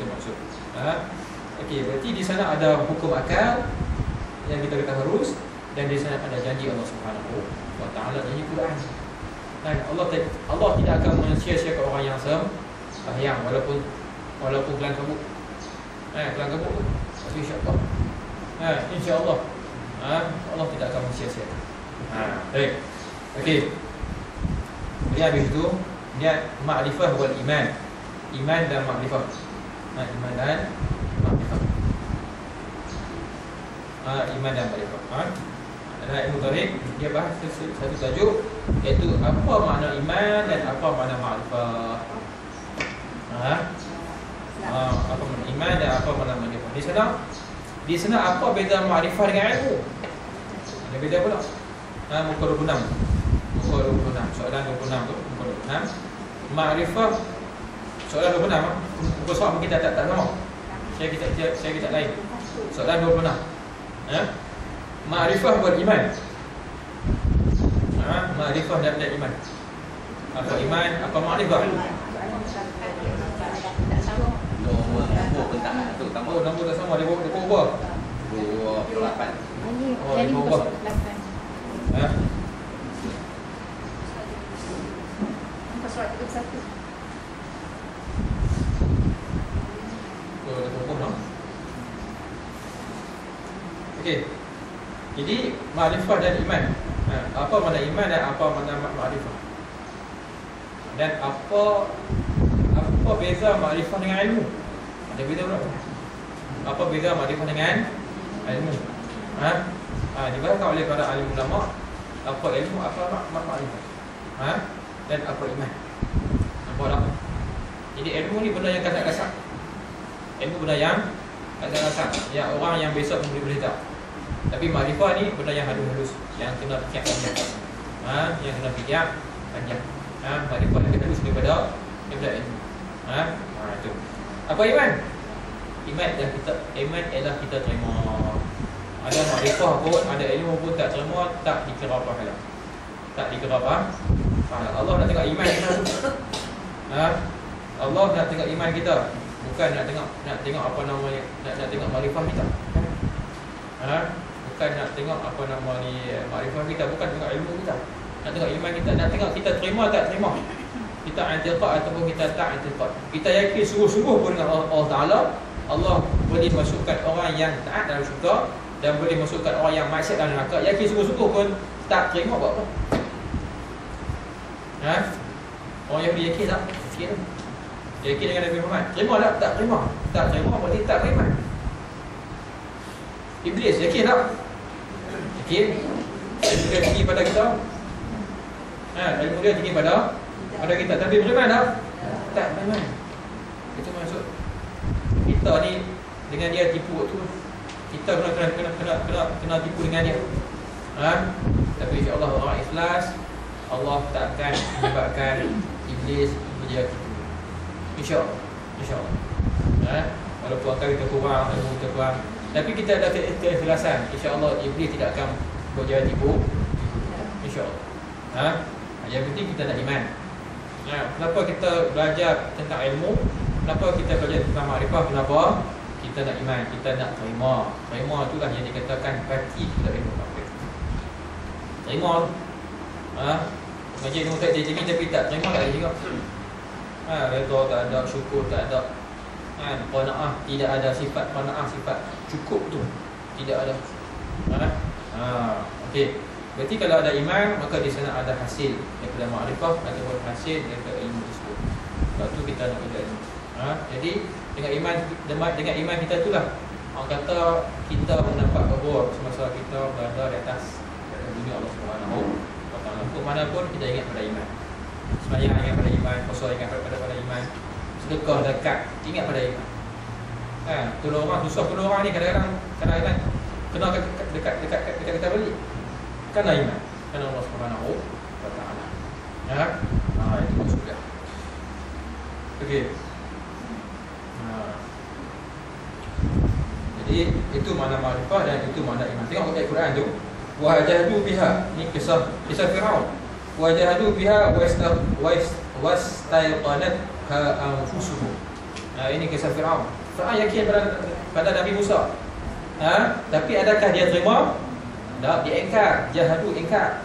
Itu maksud. Okey, berarti di sana ada hukum akal yang kita kata harus, dan di sana ada janji Allah Subhanahu wa taala, janji Quran. Dan Allah tidak akan mensia-siakan orang yang sembahyang walaupun kelang kabut. Kelang kabut tu insya-Allah. Insya-Allah. Allah tidak akan mensia-siakan. Baik. Okey. Kemudian habis itu dia ma'rifah wal iman. Iman dan ma'rifah. Iman dan ma'rifah. Iman dan ma'rifah. Dalam ilmu tauhid dia bahas satu tajuk, iaitu apa makna iman dan apa makna ma'rifah. Apa makna iman dan apa makna ma'rifah. Di sana apa beza ma'rifah dengan ilmu? Ada beza pula. Muka 26. Muka 26. Soalan 26 tu, muka 26. Ma'rifah soalan 26. Muka soal mungkin tak sama. Saya kita lain. Soalan 26. Ma'rifah wal iman. Ma'rifah dan iman. Apa iman, apa ma'rifah? Nombor pun tak tu sama. Nombor tak sama, dia berubah. 28. Dia berubah. Surat 31. Dia berubah lah. Okey. Jadi ma'rifah dan iman. Apa makna iman dan apa makna ma'rifah? Dan apa beza ma'rifah dengan ilmu? Ada beza berapa? Apa beza ma'rifah dengan ilmu? Dibahaskan oleh para alim ulama, apa ilmu, apa ma'rifah. Dan apa iman. Nampak tak? Jadi ilmu ni benda yang kasar-kasar. Ilmu benda yang kasar-kasar, yang orang yang besok boleh tahu. Tapi ma'rifah ni benda yang halus-halus, yang kena fikir panjang. Yang kena fikir panjang. Ma'rifah lebih halus daripada ilmu. Itu. Apa iman? Iman ialah kita terima. Ada ma'rifah pun, ada ilmu pun tak terima, tak dikira pahala. Tak dikira pahala. Allah nak tengok iman kita tu. Allah nak tengok iman kita, bukan nak tengok apa namanya, nak tengok ma'rifah kita. Bukan nak tengok apa nama ni ma'rifah kita, bukan tengok ilmu kita. Nak tengok iman kita, nak tengok kita terima tak terima. Kita i'tiqad ataupun kita tak i'tiqad. Kita yakin sungguh-sungguh pun dengan Allah Taala, Allah boleh masukkan orang yang taat dalam syurga dan boleh masukkan orang yang maksiat dalam neraka. Yakin sungguh-sungguh pun tak terima, buat apa? Orang Yahudi yakin tak? Yakin dengan Nabi Muhammad. Terima tak? Tak terima. Tak terima berarti tak beriman. Iblis yakin tak? Yakin. Ilmu dia tinggi pada kita. Ilmu dia tinggi pada kita. Tapi beriman tak? Tak beriman. Itu maksud. Kita ni dengan dia tipu tu, kita kena tipu dengan dia. Tapi insya-Allah orang ikhlas, Allah tak akan menyebabkan iblis menjadi tipu. InsyaAllah. Walaupun akal kita kurang, ilmu kita kurang, tapi kita ada keikhlasan, insya-Allah iblis tidak akan berjaya tipu. InsyaAllah. Yang penting kita nak iman. Kenapa kita belajar tentang ilmu? Kenapa kita belajar tentang ma'rifah? Kenapa? Kita nak iman, kita nak terima. Terima itulah yang dikatakan hati pada ilmu tauhid. Terima. Ngaji ilmu tauhid tinggi tapi tak terima tak ada juga. Redha tak ada, syukur tak ada. Qanaah, tidak ada sifat qanaah, sifat cukup tu tidak ada. Okey. Berarti kalau ada iman, maka di sana ada hasil daripada ma'rifah ataupun hasil daripada ilmu tersebut. Sebab tu kita nak belajar ilmu. Jadi dengan iman kita itulah orang kata kita mendapat kabur semasa kita berada di atas dunia Allah Subhanahu wa taala. Ke mana pun kita ingat pada iman. Sembahyang ingat pada iman, puasa ingat pada iman, sedekah zakat ingat pada iman. Tolong orang, susah tolong orang ni kadang-kadang kena dekat kita balik. Kerana iman, kerana Allah Subhanahu wa taala. Itu maksud dia. Okey. Jadi itu makna ma'rifah dan itu makna iman. Tengok ayat Quran tu. Wa jahadu biha. Ni kisah Firaun. Wa jahadu biha wastayqanat anfusuhum. Ini kisah Fir'aun. Fir'aun yakin pada Nabi Musa. Tapi adakah dia terima? Tak, dia ingkar. Jahadu, ingkar.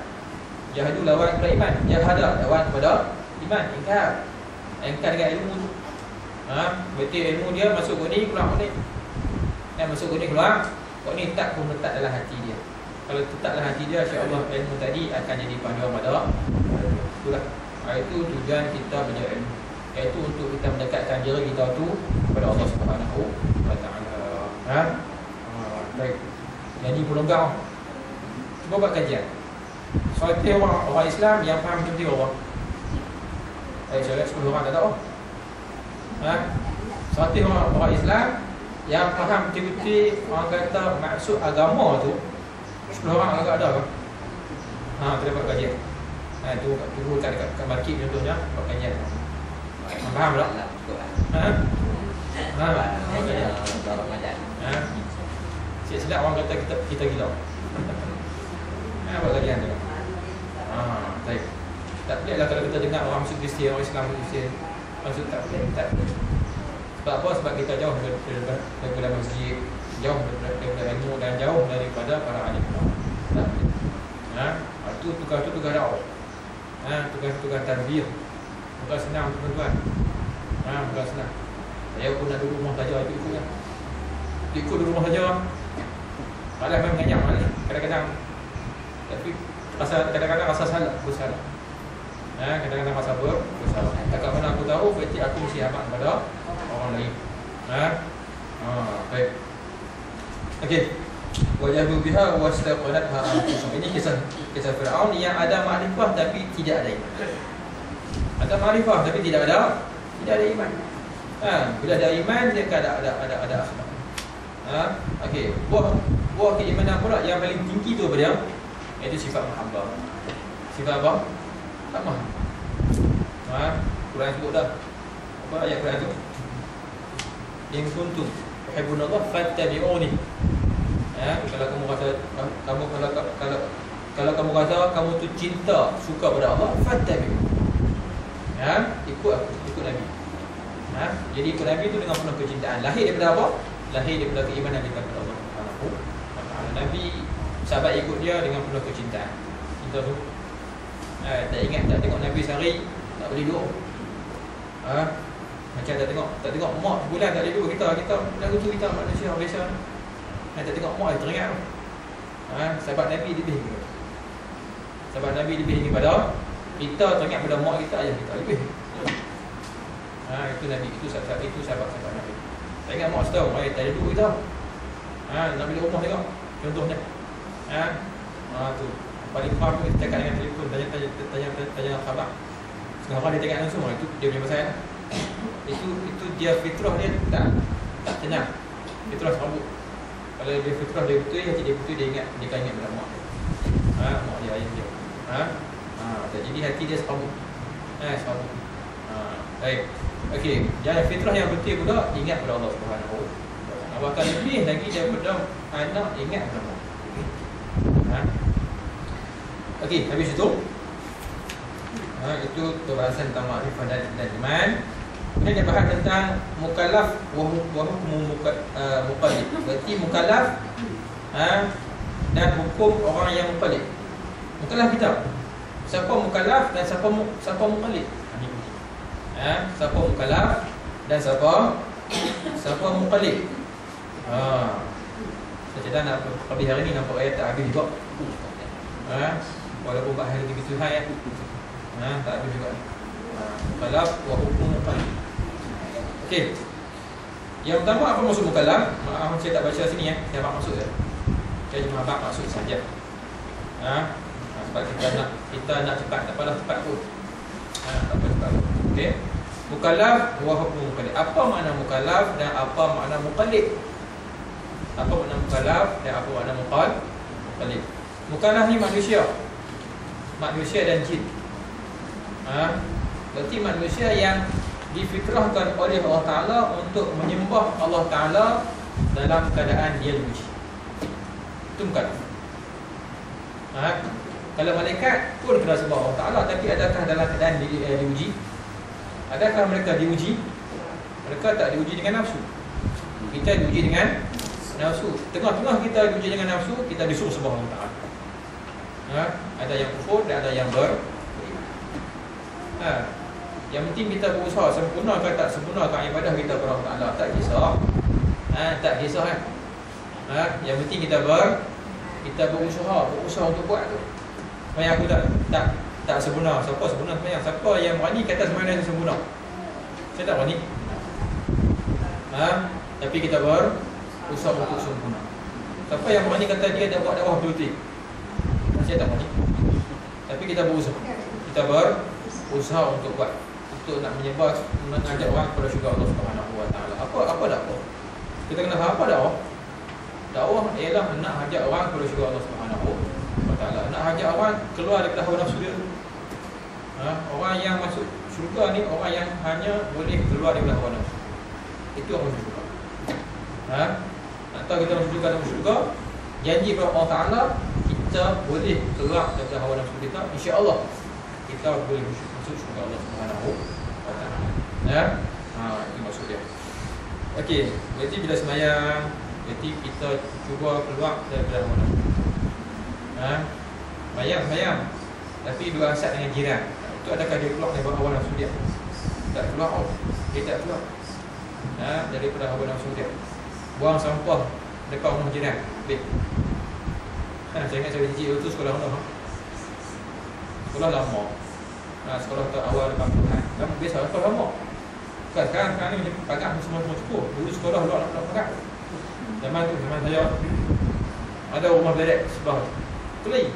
Jahadu lawan kepada iman. Jahada lawan kepada iman, ingkar. Ingkar dengan ilmu tu. Berarti ilmu dia masuk ke ni, keluar ke ni. Masuk ke ni, keluar. Kok ni tak pun letak dalam hati dia. Kalau tetap dalam hati dia, insya-Allah ilmu tadi akan jadi panduan pada. Itulah. Itu tujuan kita belajar ilmu. Iaitu untuk kita mendekatkan diri kita tu kepada Allah Subhanahu wa taala. Baik. Jadi pelonggar. Cuba buat kajian. Soal orang Islam yang faham betul Allah. Saya 10 orang tak tahu. Soal orang Islam yang faham betul-betul orang kata maksud agama tu 10 orang agak ada ke? Kita buat kajian. Tunggu kat market contohnya, buat kajian. Faham tak? Silap orang kata kita gila. Buat kajian tu. Baik. Tak peliklah kalau kita dengar orang masuk Kristian, orang Islam masuk Kristian. Maksud tak pelik. Sebab apa? Sebab kita jauh daripada masjid, jauh daripada ilmu dan jauh daripada para alim. Tak pelik. Itu tugas dakwah. Tugas tarbiyah. Bukan senang tuan-tuan. Bukan senang. Saya pun nak duduk rumah saja, ikut-ikutnya. Ikut di rumah saja. Malah memang menganyak malah. Kadang-kadang tapi kadang-kadang rasa salah, bersalah. Kadang-kadang rasa bersalah. Takkan mana aku tahu, berarti aku mesti amat kepada orang lain. Baik. Okey. Wajadu biha wastaqalatha anfusuhum. Ini kisah Firaun yang ada makrifah tapi tidak ada iman. Ada makrifah tapi tidak ada iman. Bila ada iman dia ada akhlak. Okey. Buah keimanan pula yang paling tinggi tu apa dia? Iaitu sifat mahabbah. Sifat apa? Tak mahal. Quran sebut dah. Apa ayat Quran tu? In kuntum tuhibbunallah fattabi'uni. Kalau kamu rasa kalau kamu rasa kamu tu cinta, suka pada Allah, fattabi'u. Ikut aku, ikut Nabi. Jadi ikut Nabi tu dengan penuh kecintaan. Lahir daripada apa? Lahir daripada keimanan kita kepada Allah Subhanahu wa taala. Nabi, sahabat ikut dia dengan penuh kecintaan. Cinta tu. Tak ingat tak tengok Nabi sehari tak boleh duduk. Macam tak tengok mak sebulan tak boleh duduk kita lagu tu kita manusia biasa. Tak tengok mak dia teringat. Sahabat Nabi lebih ke. Sahabat Nabi lebih daripada kita teringat pada mak kita, ayah kita lebih. Itu Nabi, itu sahabat Nabi. Tak ingat mak setahun, tak ada duduk kita. Nak beli rumah tengok contohnya. Tu paling faham tu kita cakap dengan telefon, tanya khabar. Setengah orang dia tengok langsung, itu dia punya pasal. Itu dia fitrah dia tak tenang. Fitrah serabut. Kalau dia fitrah dia betul, hati dia betul, dia ingat, dia akan ingat pada mak dia. Mak dia, ayah dia. Jadi hati dia serabut. Serabut. Baik. Okey, jangan fitrah yang betul pula ingat pada Allah Subhanahu wa taala. Bahkan lebih lagi daripada anak ingat pada mak. Okey, habis itu. Itu pembahasan tentang makrifah dan iman. Kemudian dia bahas tentang mukallaf wa hukum muqallid. Berarti mukallaf dan hukum orang yang muqallid. Mukallaf kita. Siapa mukallaf dan siapa muqallid? Siapa mukallaf dan siapa muqallid? Saya cerita nak lebih hari ni nampak ayat tak habis juga. Walaupun bahasa lebih Tuhan tak habis juga. Mukallaf wa hukum muqallid. Okey. Yang pertama apa maksud mukallaf? Maaf saya tak baca sini Saya bab maksud saya. Saya cuma bab maksud saja. Sebab kita nak cepat, tak apalah cepat pun. Tak apa cepat pun. Okey. Mukallaf wa hukum muqallid. Apa makna mukallaf dan apa makna muqallid? Apa makna mukallaf dan apa makna muqallid? Mukallaf ni manusia. Manusia dan jin. Berarti manusia yang difitrahkan oleh Allah Ta'ala untuk menyembah Allah Ta'ala dalam keadaan dia diuji. Itu mukallaf. Kalau malaikat pun kena sembah Allah Ta'ala, tapi adakah dalam keadaan diuji? Adakah mereka diuji? Mereka tak diuji dengan nafsu. Kita diuji dengan nafsu. Tengah-tengah kita diuji dengan nafsu, kita disuruh sembah Allah Ta'ala. Ada yang kufur dan ada yang yang penting kita berusaha sempurna ke tak sempurna ke ibadah kita kepada Allah Ta'ala. Tak kisah. Tak kisah kan. Yang penting kita berusaha untuk buat tu. Semayang aku tak sempurna. Siapa sempurna semayang? Siapa yang berani kata semayang saya sempurna? Saya tak berani. Tapi kita berusaha untuk sempurna. Siapa yang berani kata dia dah buat dakwah betul-betul? Saya tak berani. Tapi kita berusaha. Kita berusaha untuk buat, untuk nak menyebar, mengajak orang kepada syurga Allah Subhanahu Wa Taala. Apa dakwah? Kita kena faham apa dakwah? Dakwah ialah nak ajak orang kepada syurga Allah Subhanahu Wa Taala. Nak ajak orang keluar daripada hawa nafsu dia. Orang yang masuk syurga ni orang yang hanya boleh keluar daripada hawa nafsu. Itu orang masuk syurga. Nak tahu kita masuk syurga, janji kepada Allah Taala kita boleh keluar daripada hawa nafsu kita, insya-Allah kita boleh masuk syurga Allah Subhanahu Wa Taala. Itu maksud dia. Okey, berarti bila semayang, berarti kita cuba keluar daripada hawa nafsu. Semayang, tapi dua asat dengan jiran. Itu adakah dia keluar daripada hawa nafsu dia? Tak keluar. Dia tak keluar daripada hawa nafsu dia. Buang sampah dekat rumah jiran. Baik. Saya ingat saya kecil tu sekolah mana? Sekolah lama. Sekolah awal 80-an. Kan biasa sekolah lama. Bukan sekarang ni macam pagar semua cukup. Dulu sekolah luar nak pagar. Zaman saya ada rumah belajar sebelah tu. Kelai.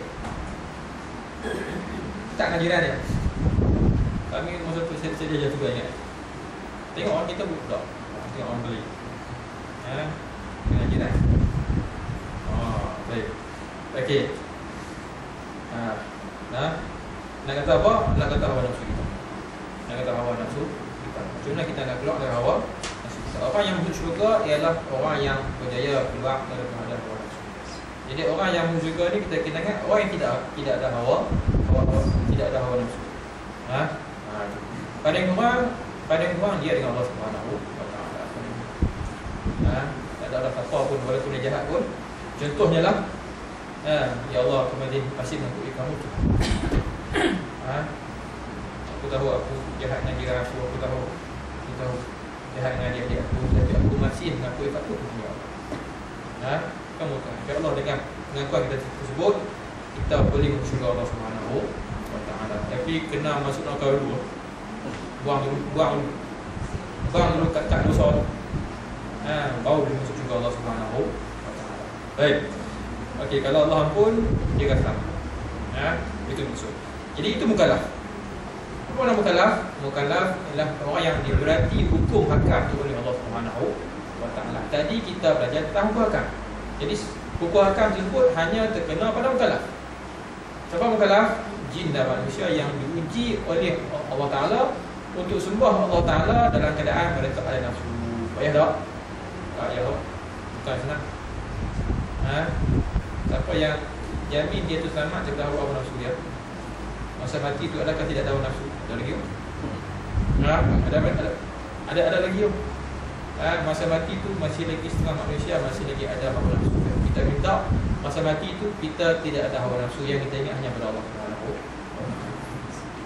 Tak dengan jiran dia. Kami masa tu saya dia juga ingat. Tengok orang kita budak. Tengok orang beli. Dengan jiran. Baik. Okey. Nak kata apa? Nak kata hawa nafsu kita. Nak kata hawa nafsu kita. Cuma kita nak keluar dari hawa nafsu kita. Orang yang masuk syurga ialah orang yang berjaya keluar daripada hawa nafsu. Jadi orang yang masuk syurga ni kita kena ingat orang yang tidak ada hawa tidak ada hawa nafsu. Paling kurang dia dengan Allah Subhanahu Wa Taala. Tak ada apa pun walaupun dia jahat pun. Contohnya lah, ya Allah, aku pasti mengikuti kamu tu. Aku tahu aku jahat dengan jiran aku tahu jahat dengan adik-adik aku, tapi aku masih mengakui fakta tu. Ya Allah. Kamu tahu, insya Allah dengan pengakuan kita tersebut kita boleh bersyukur Allah Subhanahu Wa Taala. Tapi kena masuk neraka dulu. Buang dulu kat dosa tu. Baru boleh masuk syurga Allah Subhanahu Wa Taala. Baik. Okey, kalau Allah ampun, dia akan selamat. Itu maksud. Jadi itu mukallaf. Apa nama mukallaf? Mukallaf ialah orang yang diberati hukum hakam itu oleh Allah Subhanahu Wa Taala. Tadi kita belajar tentang hukum hakam. Jadi hukum hakam tersebut hanya terkena pada mukallaf. Siapa mukallaf? Jin dan manusia yang diuji oleh Allah Taala untuk sembah Allah Taala dalam keadaan mereka ada nafsu. Payah tak? Tak payah. Bukan senang. Siapa yang jamin dia tu selamat daripada hawa nafsu dia? Masa mati tu adakah tidak ada hawa nafsu? Ada lagi? Ada lagi? Masa mati tu masih lagi setengah manusia masih lagi ada hawa nafsu. Kita minta masa mati tu kita tidak ada hawa nafsu, yang kita ingat hanya pada Allah Subhanahu Wa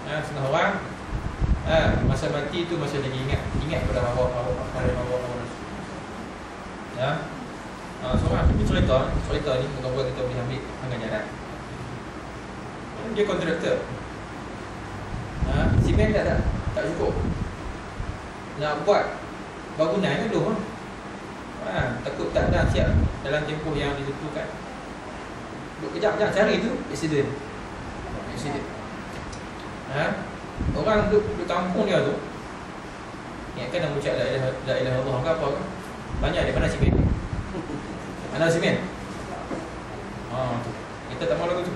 Taala. Setengah orang masa mati tu masih lagi ingat pada hawa nafsu. Seorang cerita ni moga-moga kita boleh ambil pengajaran. Dia kontraktor. Simen tak cukup. Nak buat bangunan tu dulu. Takut tak ada siap dalam tempoh yang ditentukan. Kejap-kejap cari tu accident. Orang duduk kampung dia tu ingatkan nak ucap la ilaha illallah ke apa ke, banyak dia mana simen. Mana simen? Tu. Kita tak mahu lagu tu.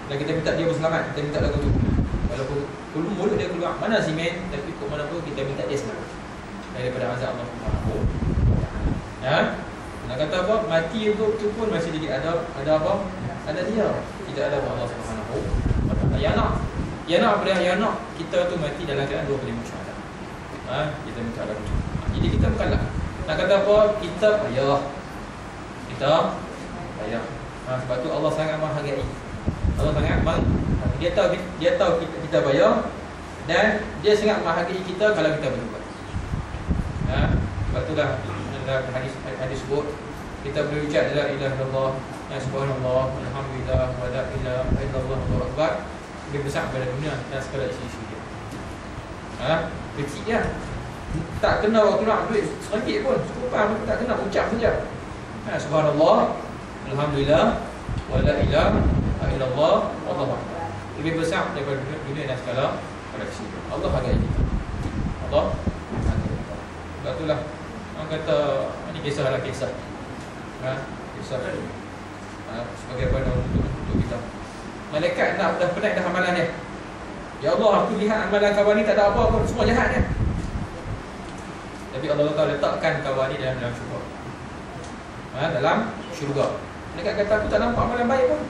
Dan kita minta dia berselamat, kita minta lagu tu. Walaupun mulut dia keluar mana simen, tapi kok mana pun kita minta dia selamat daripada azab Allah Subhanahu Wa Taala. Nak kata apa? Mati tu pun masih lagi ada apa? Ada dia. Tidak ada Allah Subhanahu Wa Taala. Ya nak kita tu mati dalam keadaan 25 syahadat. Kita minta lagu tu. Jadi mukallaf. Nak kata apa? Kita payah. Kita payah. Sebab tu Allah sangat menghargai. Allah sangat dia tahu kita payah, dan dia sangat menghargai kita kalau kita berbuat. Sebab tu dah dalam hadis sebut kita boleh ucap la ilaha illallah, subhanallah, alhamdulillah, wa la ilaha illallah, Allahu akbar, lebih besar daripada dunia dan segala isi-isi dia. Kecil dia. Tak kena waktu nak duit RM1 pun, cukup tak kena ucap saja. Subhanallah, alhamdulillah, wa la ilaha illallah, Allahu akbar. Lebih besar daripada dunia dan segala isi dia. Allah hargai kita. Allah hargai kita. Sebab itulah orang kata ini kisahlah kisah. Kisah sebagai pada untuk kita. Malaikat dah penat dah amalan dia. Ya Allah, aku lihat amalan kawan ni tak ada apa pun, semua jahat dia. Tapi Allah Taala letakkan kawan ni dalam syurga. Dalam syurga. Malaikat kata aku tak nampak amalan baik pun.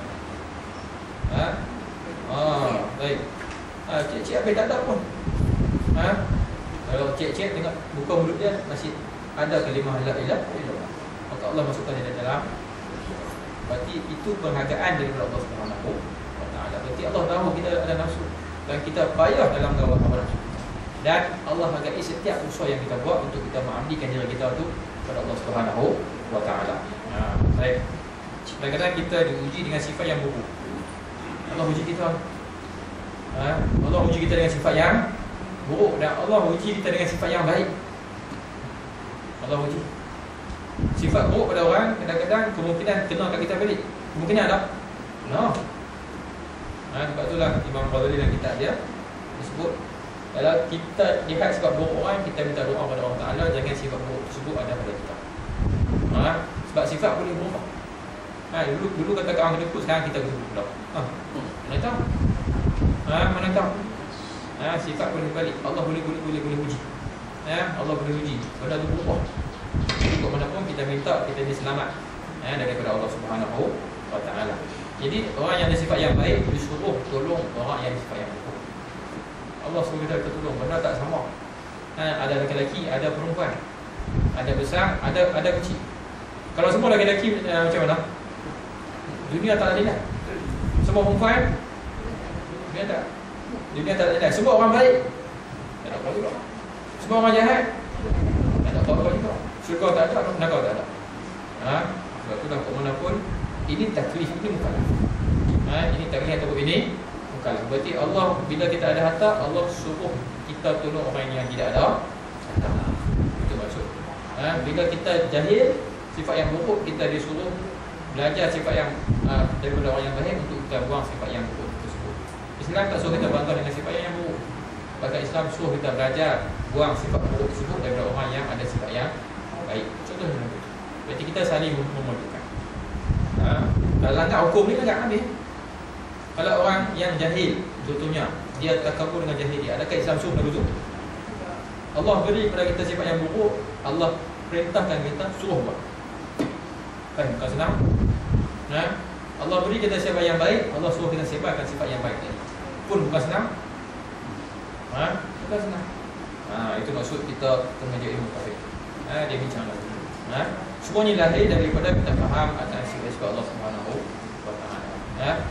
Baik. Cik-cik habis tak ada pun. Kalau cik-cik tengok buka mulut dia masih ada kalimah la ilaha illallah, maka Allah masukkan dia dalam. Berarti itu penghargaan daripada Allah Subhanahu wa taala. Berarti Allah tahu kita ada nafsu dan kita payah dalam gawat hawa nafsu. Dan Allah hargai setiap usaha yang kita buat untuk kita mengabdikan diri kita tu kepada Allah Subhanahu wa taala. Baik. Kadang-kadang kita diuji dengan sifat yang buruk. Allah uji kita. Allah uji kita dengan sifat yang buruk, dan Allah uji kita dengan sifat yang baik. Allah uji sifat buruk pada orang, kadang-kadang kemungkinan kena kat kita balik. Kemungkinan ada. No. Sebab itulah Imam Ghazali dalam kitab dia disebut, kalau kita lihat sifat buruk orang, kita minta doa kepada Allah Taala jangan sifat buruk tersebut ada pada kita. Sebab sifat boleh berubah. Dulu kata kat orang kedekut, sekarang kita kedekut pula. Mana tahu? Mana tahu? Sifat boleh balik. Allah boleh uji. Allah boleh uji. Benda tu berubah. Jadi ke mana pun kita minta kita ni selamat daripada Allah Subhanahu wa taala. Jadi orang yang ada sifat yang baik disuruh tolong orang yang ada sifat yang buruk. Allah suruh kita tolong. Benda tak sama. Ada lelaki, ada perempuan. Ada besar, ada kecil. Kalau semua lelaki macam mana? Dunia tak ada. Semua perempuan dunia tak ada. Semua orang baik, tak ada apa juga. Semua orang jahat, tak ada apa juga. Syurga tak ada, neraka tak ada. Sebab tu dah ke mana pun, ini taklif, ini mukallaf. Ini taklif ataupun ini mukallaf. Berarti Allah, bila kita ada harta, Allah suruh kita tolong orang yang tidak ada harta. Itu maksud. Bila kita jahil sifat yang buruk, kita disuruh belajar sifat yang daripada orang yang baik untuk kita buang sifat yang buruk tersebut. Islam tak suruh kita bangga dengan sifat yang buruk. Bahkan Islam suruh kita belajar buang sifat buruk tersebut daripada orang yang ada sifat yang baik. Contohnya itu. Berarti kita saling memadukan. Kalau langkah hukum ni kan habis. Kalau orang yang jahil, contohnya dia takabur dengan jahil dia, adakah Islam suruh merujuk? Allah beri kepada kita sifat yang buruk, Allah perintahkan kita suruh buat. Bukan senang. Allah beri kita sifat yang baik, Allah suruh kita sebarkan sifat yang baik tadi. Pun bukan senang. Bukan senang. Itu maksud kita mengajar ilmu tauhid. Dia bincang lagi. Semuanya lahir daripada kita faham akan sifat Allah Subhanahu wa taala.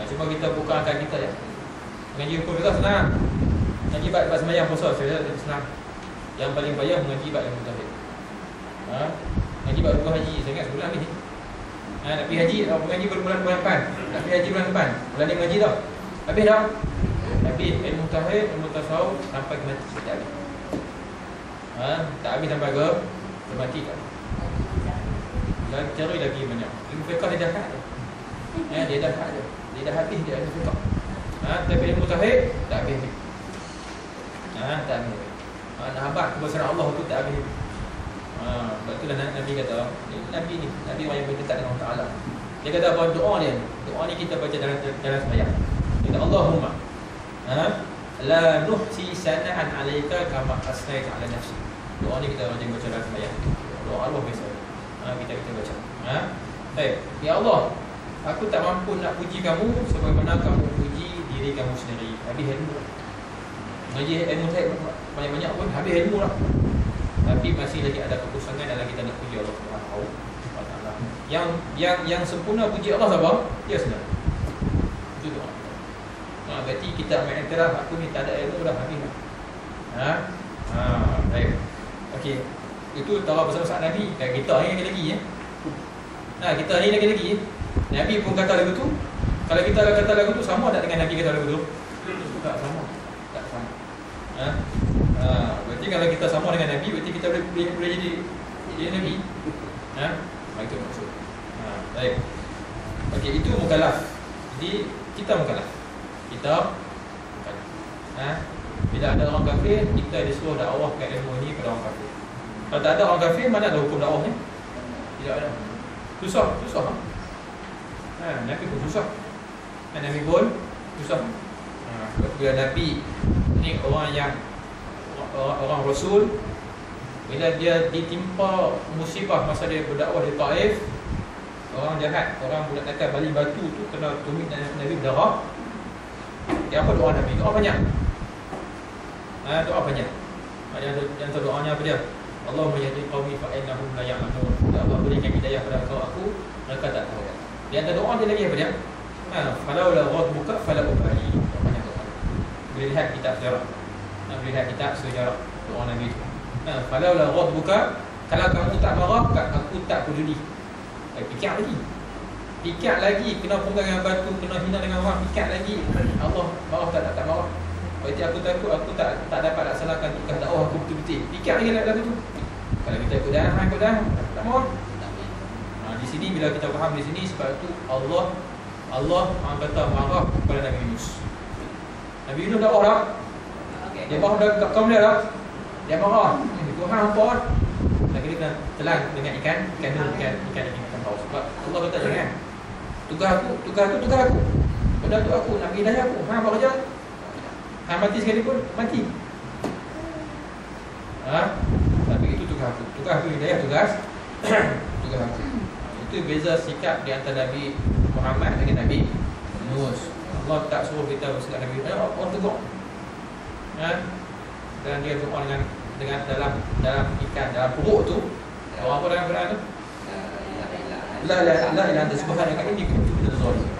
Cuma kita buka akal kita ya. Mengaji hukum kita senang. Mengaji bab sembahyang puasa senang. Yang paling payah mengaji bab ilmu tauhid. Mengaji bab rukun haji, saya ingat sebulan ni. Nak pergi haji, mengaji bulan depan. Nak pergi haji bulan depan. Bulan ni mengaji dah. Habis dah. Habis ilmu tauhid, ilmu tasawuf sampai ke mati tak habis. Tak habis sampai ke mati tak. Dan cari lagi banyak. Ilmu fiqh dia dah had. Dia dah had. Dia dah habis dia ilmu fiqh. Tapi ilmu tauhid tak habis. Tak habis. Nak habaq kebesaran Allah tu tak habis. Sebab itulah Nabi kata, Nabi ni, Nabi orang yang berdekat dengan Allah Ta'ala. Dia kata apa doa dia? Doa ni kita baca dalam sembahyang. Dia kata Allahumma la nuhsi sana'an 'alaika kama asnaita 'ala nafsi. Doa ni kita wajib baca dalam sembahyang. Doa Allah biasa. Kita baca. Baik. Ya Allah, aku tak mampu nak puji kamu sebagaimana kamu puji diri kamu sendiri. Habis ilmu. Ngaji ilmu saya banyak-banyak pun habis ilmu lah. Tapi masih lagi ada kekurangan dalam kita nak puji Allah Subhanahu wa taala. Yang sempurna puji Allah siapa? Dia sendiri. Itu doa. Berarti kita mengiktiraf aku ni tak ada ilmu dah habis dah. Baik. Okey. Itu tahu pasal Nabi. Kita ni lagi ya. Kita ni lagi. Nabi pun kata lagu tu. Kalau kita kata lagu tu sama tak dengan Nabi kata lagu tu? Tak sama. Tak sama. Berarti kalau kita sama dengan Nabi, berarti kita boleh jadi Nabi. Itu maksud. Baik. Okey, itu mukallaf. Jadi kita mukallaf. Bila ada orang kafir, kita disuruh dakwahkan ilmu ni pada orang kafir. Kalau tak ada orang kafir, mana ada hukum dakwahnya? Tidak ada. Susah. Nabi pun susah. Nabi pun susah. Bila Nabi ni orang Rasul, bila dia ditimpa musibah masa dia berdakwah di Taif, orang jahat, orang budak nakal balik batu tu kena tumit Nabi berdarah. Dia apa doa Nabi? Doa banyak. Doa banyak. Yang doanya apa dia? Allahumma yahdi qaumi fa innahum la ya'lamun. Ya Allah, berikan hidayah pada kaum mereka tak tahu. Di antara doa dia lagi apa dia? Falau la ghadbuka fala ubali. Banyak doa. Boleh lihat kitab sejarah. Boleh lihat kitab sejarah doa Nabi itu. Falau la ghadbuka, kalau kamu tak marah, aku tak peduli. Pikat lagi, kena punggang dengan batu, kena hina dengan orang, pikat lagi. Allah marah tak marah. Berarti aku takut aku tak dapat laksanakan tugas dakwah aku betul-betul. Pikat lagi lagu tu. Kalau kita ikut dah, tak marah. Di sini bila kita faham di sini, sebab itu Allah kata marah kepada Nabi Yunus. Nabi Yunus dakwah dah. Dia marah dah kaum dia dah. Dia marah. Tuhan apa? Lagi dia kena telan dengan ikan paus. Sebab Allah kata jangan. Tugas aku. Benda tu aku nak bagi hidayah aku. Apa kerja? Mati sekalipun mati. Tapi itu tugas aku. Tugas aku hidayah, tugas aku. Itu beza sikap di antara Nabi Muhammad dengan Nabi Yunus. Allah tak suruh kita bersikap Nabi Yunus. Allah tegur. Dan dia doa dengan dalam ikan, dalam perut tu. Orang apa dalam Quran tu? La ilaha illa anta subhanaka inni kuntu minaz zalimin.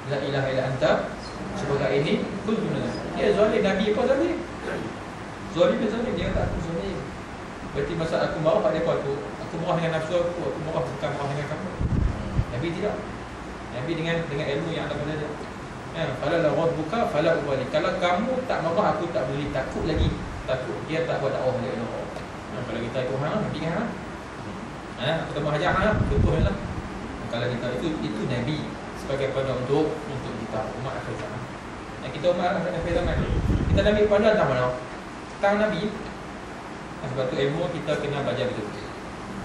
La ilaha illa anta subhanaka inni kuntu minaz zalimin. Dia zalim, Nabi apa zalim? Zalim dia tak aku zalim. Berarti masa aku marah pada aku marah dengan nafsu aku marah bukan marah dengan kamu. Nabi tidak. Nabi dengan ilmu yang ada pada dia. Fala la ghadbuka fala ubali. Kalau kamu tak marah, aku tak boleh takut lagi. Takut dia tak buat dakwah dia Allah. Kalau kita ikut Nabi kan? Aku tak mau hajar contohlah. Kalau kita itu Nabi sebagai panduan untuk kita umat akhir zaman. Kita umat akhir zaman. Kita Nabi panduan tak mana? Tang Nabi. Sebab tu ilmu kita kena belajar betul.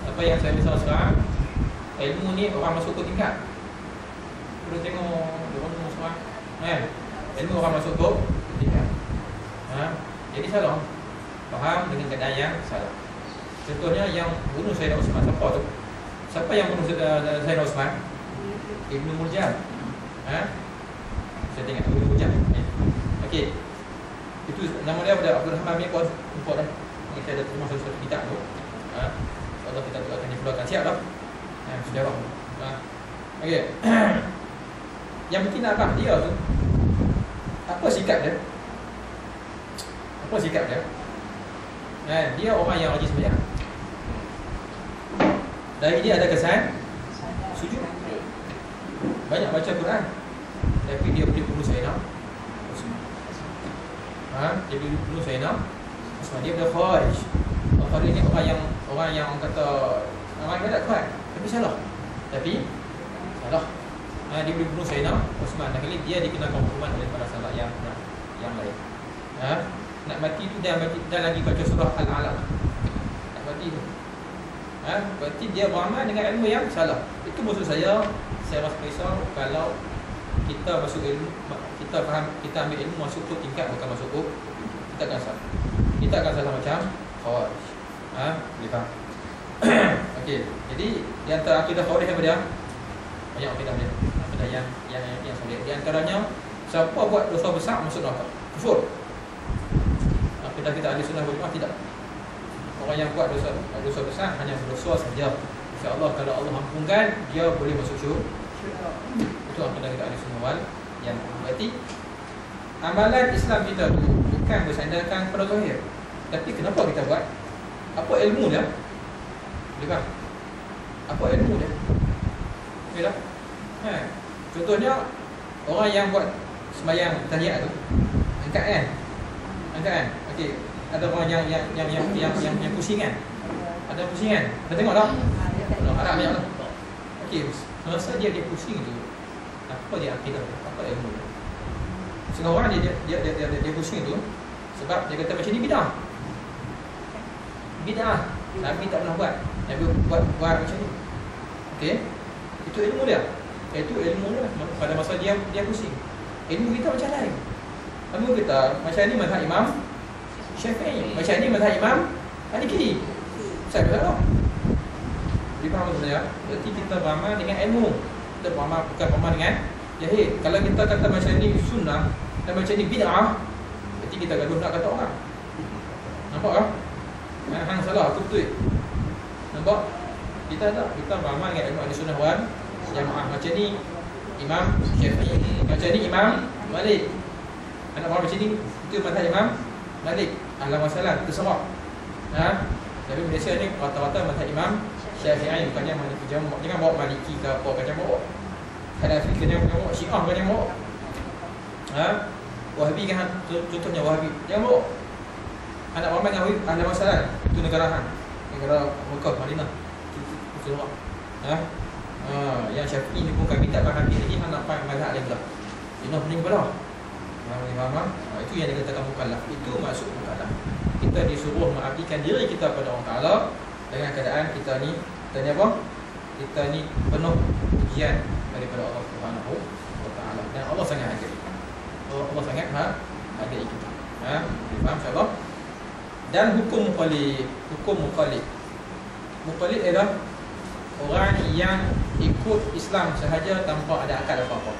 Apa yang saya misal sekarang, ilmu ni orang masuk ke tingkat. Kita tengok orang sekarang. Ilmu orang masuk ke tingkat. Jadi salah. Faham dengan keadaan yang salah. Contohnya yang bunuh Sayyidina Osman, siapa tu? Siapa yang bunuh Sayyidina Osman? Ibnu Muljam. Saya tengok Ibnu Muljam. Okey. Itu nama dia Abdul Rahman bin Auf. Import dah. Kita ada terima satu kitab tu. Allah kita akan dikeluarkan. Siap dah? Sejarah. Okey. Yang penting apa dia tu? Apa sikap dia? Dia orang yang rajin sembahyang. Dari dia ada kesan sujud. Banyak baca Quran. Tapi dia boleh bunuh Sayyidina Osman. Dia boleh bunuh Sayyidina Osman. Dia boleh khawarij. Khawarij ni orang yang kata orang yang tak kuat, tapi salah. Dia boleh bunuh Sayyidina Osman. Dan kali dia dikenakan hukuman oleh para sahabat yang lain. Nak mati tu dah lagi baca surah Al-Alaq. Nak mati tu. Berarti dia beramal dengan ilmu yang salah. Itu maksud saya rasa risau kalau kita masuk ilmu, kita faham, kita ambil ilmu masuk ke tingkat bukan masuk ke, kita akan salah. Kita akan salah macam Khawarij. Boleh faham? Okey, jadi di antara akidah Khawarij apa dia? Banyak akidah dia. Akidah yang soleh. Di antaranya siapa buat dosa besar masuk neraka. Kufur. Kita ahli sunnah wal jamaah tidak. Orang yang buat dosa besar hanya berdosa saja. InsyaAllah kalau Allah ampunkan, dia boleh masuk syurga. Itu apa kita ada semua yang berarti amalan Islam kita tu bukan bersandarkan pada zahir. Tapi kenapa kita buat? Apa ilmu dia? Boleh faham? Apa ilmu dia? Boleh tak? Contohnya orang yang buat sembahyang tahiyat tu angkat kan? Okey, ada orang yang pusing kan? Ada pusing kan? Ada tengok tak? Ada banyak lah. Okey, masa dia pusing tu, apa dia akidah? Apa ilmu dia? Setengah orang dia pusing tu sebab dia kata macam ni bidah. Nabi tak pernah buat. Nabi buat macam ni. Okey. Itu ilmu dia. Pada masa dia pusing. Ilmu kita macam lain. Ilmu kita macam ni mazhab Imam Syafi'i, macam ni mazhab Imam Maliki. Saya betul tak? Dipaham saya? Berarti kita beramal dengan ilmu. Kita beramal bukan beramal dengan jahil. Kalau kita kata macam ni sunnah dan macam ni bid'ah, berarti kita gaduh nak kata orang. Nampak tak? Hang salah, aku betul. Nampak? Kita beramal dengan ilmu ahli sunnah wal jamaah. Macam ni Imam Syafi'i, macam ni Imam Malik. Anak orang macam ni, itu mazhab Imam Malik. Alah masalah, terserah. Tapi Malaysia ni rata-rata mazhab Imam Syafi'i. Bukannya Maliki jamak. Jangan bawa Maliki ke apa, jangan bawa Hanafi ke jangan bawa, Syiah ke jangan bawa. Wahabi kan, contohnya Wahabi. Jangan bawa. Anak ramai dengan Wahabi, ahli masalah. Itu negara Mekah, Madinah. Itu semua. Yang Syafi'i ni pun kami tak faham lagi. Nak faham mazhab lain pula. Ini pening pula. Itu yang dikatakan mukallaf. Itu maksud mukallaf. Kita disuruh mengabdikan diri kita pada Allah Ta'ala dengan keadaan kita ni apa? Kita ni penuh ujian daripada Allah Subhanahu wa Ta'ala. Dan Allah sangat hargai. Allah sangat hargai kita. Faham insya-Allah? Dan hukum mukallid. Mukallid adalah orang yang ikut Islam sahaja tanpa ada akal apa-apa.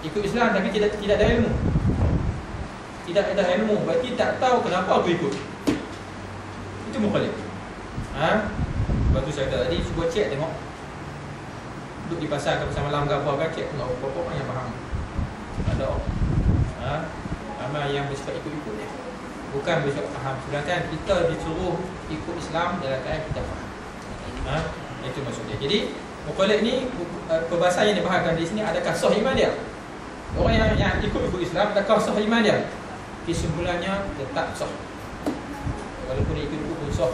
Ikut Islam tapi tidak ada ilmu. Tidak ada ilmu, berarti tak tahu kenapa aku ikut. Itu mukallid. Lepas tu saya kata tadi, cuba cek tengok. Duduk di pasar ke pasar malam ke apa kan, cek tengok berapa orang yang faham. Ada ramai yang bersifat ikut-ikut dia. Bukan bersifat faham. Sedangkan kita disuruh ikut Islam dalam keadaan kita faham. Itu maksudnya. Jadi mukallid ni perbahasan yang dibahaskan di sini, adakah sah iman dia? Orang yang ikut Islam, adakah sah iman dia? Kesimpulannya tetap sah. Walaupun dia ikut pun sah.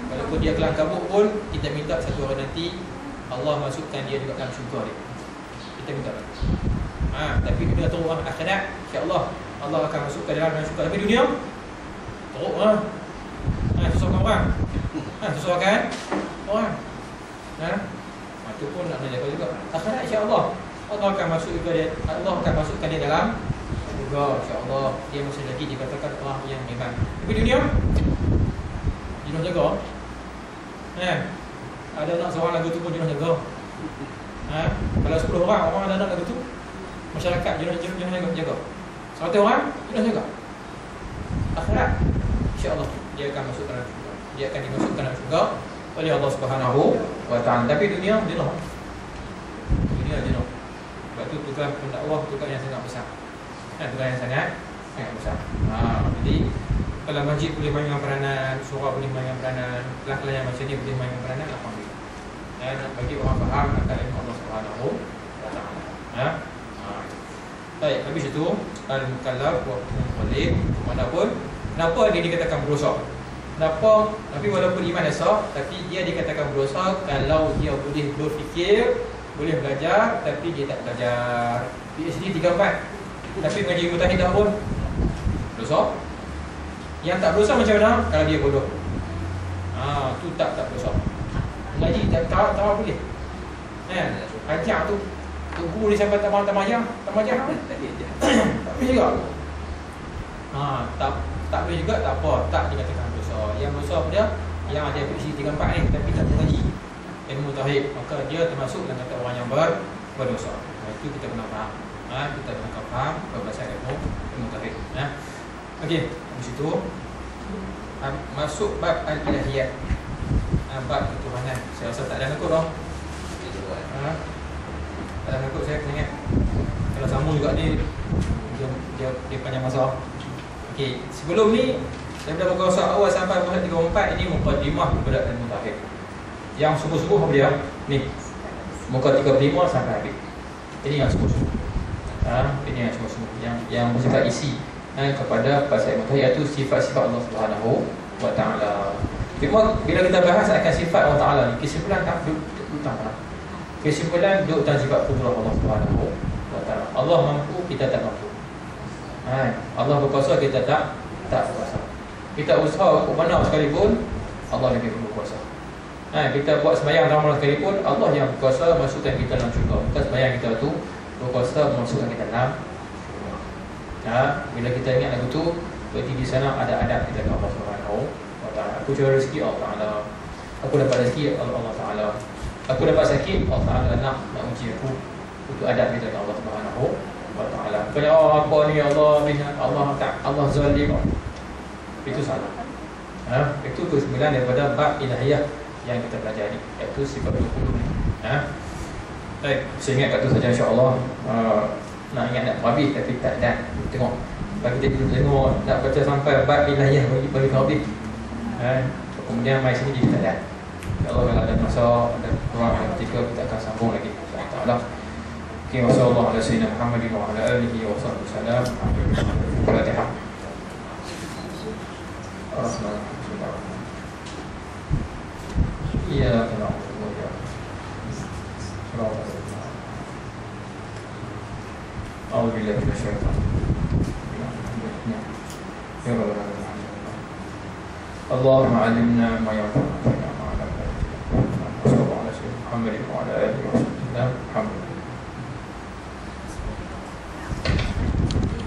Walaupun dia kelam kabut pun, kita minta satu orang nanti Allah masukkan dia juga dalam syurga dia. Kita minta. Tapi bila teruk akhirat, insya-Allah Allah akan masukkan dalam syurga. Tapi dunia teruk susahkan orang. Susahkan orang. Itu pun nak menjaga juga. Akhirat insya-Allah Allah akan masukkan dia. Allah akan masukkan dia dalam syurga. Insya-Allah dia masih lagi dikatakan orang yang iman. Tapi dunia jenuh jaga. Ada anak seorang lagu tu pun jenuh jaga. Kalau 10 orang ada anak lagu tu, masyarakat jenuh jaga. 100 orang jenuh jaga. Akhirat insya-Allah dia akan masuk dalam syurga. Dia akan dimasukkan dalam syurga oleh Allah Subhanahu wa Ta'ala. Tapi dunia jenuh. Dunia jenuh. Sebab tu tugas pendakwah tugas yang sangat besar. Tugas yang sangat besar. Jadi kalau masjid boleh main dengan peranan, surau boleh main dengan peranan, kelas-kelas yang macam ni boleh main dengan peranan, alhamdulillah. Nak bagi orang faham akan ilmu Allah Subhanahu wa Ta'ala. Baik, habis itu al-mukallaf wa mukallid, manapun kenapa dia dikatakan berdosa? Kenapa? Tapi walaupun iman dah sah, tapi dia dikatakan berdosa kalau dia boleh berfikir, boleh belajar, tapi dia tak belajar. PhD 3-4 tapi mengaji mutahidah dah pun dosa. Yang tak berdosa macam mana? Kalau dia bodoh. Tu tak berdosa. Mengaji tak tahu boleh. Ajak tu guru dia sampai tamajah. Tak boleh juga. Tak boleh juga, tak apa. Tak dikatakan berdosa. Yang berdosa apa dia? Yang ada PhD 3-4 ni tapi tak mengaji ilmu tauhid, maka dia termasuk dalam kata orang yang berdosa. Itu kita kena faham. Kita kena faham berbahasa ilmu tauhid. Okey, habis itu Masuk bab al-ilahiyat, bab ketuhanan. Saya rasa tak ada nakut dah. Tak ada nakut saya ingat. Kalau sambung juga dia panjang masa. Okey, sebelum ni daripada muka surat awal sampai muka 34 ini mukadimah kepada al-mutahhid. Yang sungguh-sungguh apa dia? Ni. Muka 35 sampai habis. Ini yang sungguh-sungguh. Ini yang sungguh-sungguh. Yang bersifat isi kepada pasal mutahhid, iaitu sifat-sifat Allah Subhanahu wa taala. Cuma bila kita bahas akan sifat Allah Taala ni, kesimpulan tak duduk utang. Kesimpulan duduk utang sifat kudrah Allah Subhanahu wa taala. Allah mampu, kita tak mampu. Allah berkuasa, kita tak berkuasa. Kita usaha untuk benar sekalipun, Allah lebih berkuasa. Kita buat sembahyang dalam sekalipun, Allah yang berkuasa masukkan kita dalam syurga. Bukan sembahyang kita tu berkuasa masukkan kita dalam syurga. Bila kita ingat lagu tu, berarti di sana ada adab kita kepada Allah Subhanahu wa taala. Aku cari rezeki Allah Taala. Aku dapat rezeki Allah Taala. Aku dapat sakit Allah Taala nak uji aku. Itu adab kita kepada Allah Subhanahu wa taala. Kalau apa ni Allah bina, Allah zalim. Itu salah. Itu kesembilan daripada bab ilahiyah yang kita pelajari, iaitu sifat 20 ni. Baik, saya ingat kat tu saja insya-Allah. Nak ingat nak habis tapi tak ada. Tengok. Bagi kita tengok nak baca sampai bab ilahiyah bagi habis. Kemudian mai sini jadi tak ada. Kalau ada masa, ada ruang ketika kita akan sambung lagi. InsyaAllah. Okay, wassalamualaikum ala sayyidina Muhammadin wa ala alihi wa sahbihi wasallam. Al-Fatihah. Bismillahirrahmanirrahim. Iyyaka na'budu wa iyyaka nasta'in. A'udzu billahi minasyaitonir rajim. Ya Rabbal alamin. Allahumma 'allimna ma yanfa'una wa 'allimna ma la yanfa'una. Sallallahu alaihi wa sallam. Muhammadin wa ala alihi wa sahbihi wasallam.